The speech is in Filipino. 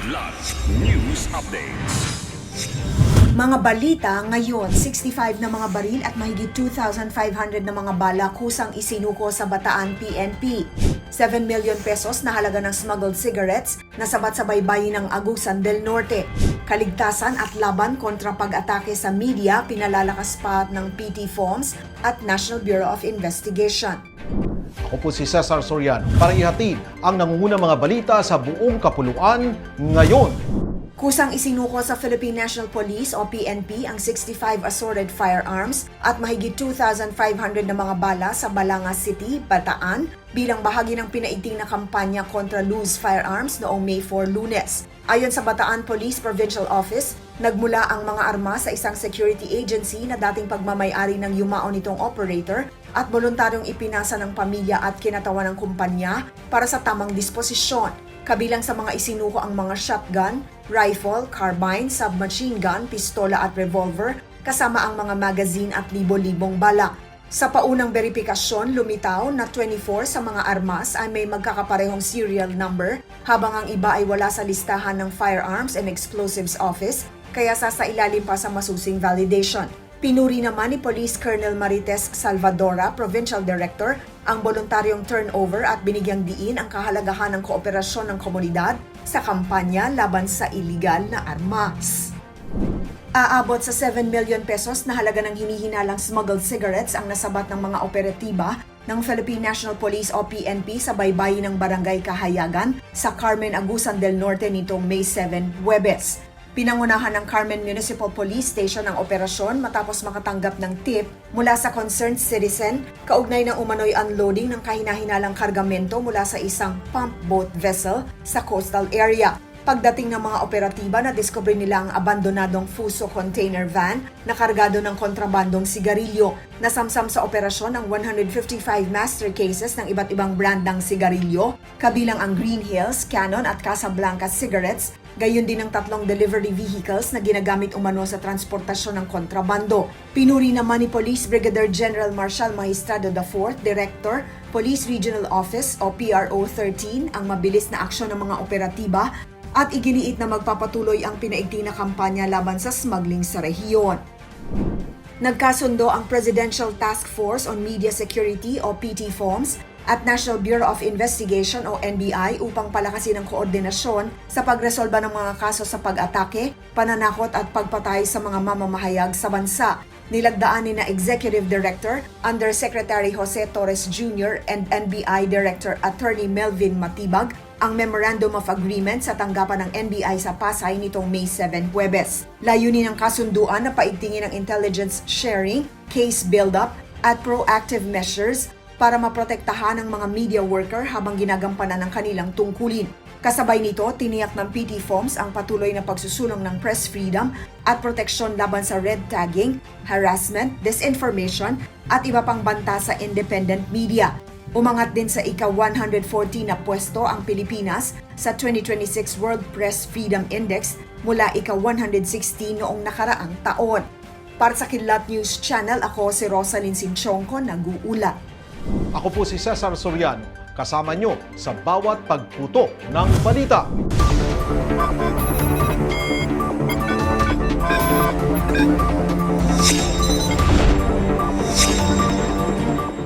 Kidlat News Updates. Mga balita ngayon, 65 na mga baril at mahigit 2,500 na mga bala kusang isinuko sa Bataan PNP. 7 million pesos na halaga ng smuggled cigarettes na sabat sa baybayin ng Agusan del Norte. Kaligtasan at laban kontra pag-atake sa media pinalalakas pa ng PT FOMS at National Bureau of Investigation. Ako po si Cesar Soriano para ihatid ang nangungunang mga balita sa buong kapuluan ngayon. Kusang isinuko sa Philippine National Police o PNP ang 65 assorted firearms at mahigit 2,500 na mga bala sa Balanga City, Bataan bilang bahagi ng pinaigting na kampanya kontra loose firearms noong May 4 Lunes. Ayon sa Bataan Police Provincial Office, nagmula ang mga armas sa isang security agency na dating pagmamay-ari ng yumao nitong operator at voluntaryong ipinasa ng pamilya at kinatawan ng kumpanya para sa tamang disposisyon. Kabilang sa mga isinuko ang mga shotgun, rifle, carbine, submachine gun, pistola at revolver, kasama ang mga magazine at libo-libong bala. Sa paunang beripikasyon, lumitaw na 24 sa mga armas ay may magkakaparehong serial number, habang ang iba ay wala sa listahan ng Firearms and Explosives Office, kaya sasailalim pa sa masusing validation. Pinuri naman ni Police Colonel Marites Salvadora, Provincial Director, ang voluntaryong turnover at binigyang diin ang kahalagahan ng kooperasyon ng komunidad sa kampanya laban sa iligal na armas. Aabot sa 7 million pesos na halaga ng hinihinalang smuggled cigarettes ang nasabat ng mga operatiba ng Philippine National Police o PNP sa baybayin ng Barangay Kahayagan sa Carmen, Agusan del Norte nitong May 7, Huwebes. Pinangunahan ng Carmen Municipal Police Station ang operasyon matapos makatanggap ng tip mula sa concerned citizen kaugnay ng umano'y unloading ng kahinahinalang kargamento mula sa isang pump boat vessel sa coastal area. Pagdating ng mga operatiba, nadiskubre nila ang abandonadong Fuso container van na kargado ng kontrabandong sigarilyo. Nasamsam sa operasyon ang 155 master cases ng iba't ibang brand ng sigarilyo, kabilang ang Green Hills, Canon at Casablanca cigarettes, gayon din ang 3 delivery vehicles na ginagamit umano sa transportasyon ng kontrabando. Pinuri naman ni Police Brigadier General Marshal Magistrado IV, Director, Police Regional Office o PRO 13 ang mabilis na aksyon ng mga operatiba at iginiit na magpapatuloy ang pinaigting na kampanya laban sa smuggling sa rehiyon. Nagkasundo ang Presidential Task Force on Media Security o PT FOMS at National Bureau of Investigation o NBI upang palakasin ang koordinasyon sa pagresolba ng mga kaso sa pag-atake, pananakot at pagpatay sa mga mamamahayag sa bansa. Nilagdaan ni na Executive Director Undersecretary Jose Torres Jr. and NBI Director Attorney Melvin Matibag ang Memorandum of Agreement sa tanggapan ng NBI sa Pasay nitong May 7, Huwebes. Layunin ng kasunduan na paigtingin ang intelligence sharing, case build-up at proactive measures para maprotektahan ang mga media worker habang ginagampanan ng kanilang tungkulin. Kasabay nito, tiniyak ng PT FOMS ang patuloy na pagsusulong ng press freedom at proteksyon laban sa red tagging, harassment, disinformation at iba pang banta sa independent media. Umangat din sa ika-114 na pwesto ang Pilipinas sa 2026 World Press Freedom Index mula ika-116 noong nakaraang taon. Para sa Kidlat News Channel, ako si Rosalyn Sinchonco, nag-uulat. Ako po si Cesar Soriano, kasama nyo sa bawat pagputo ng balita.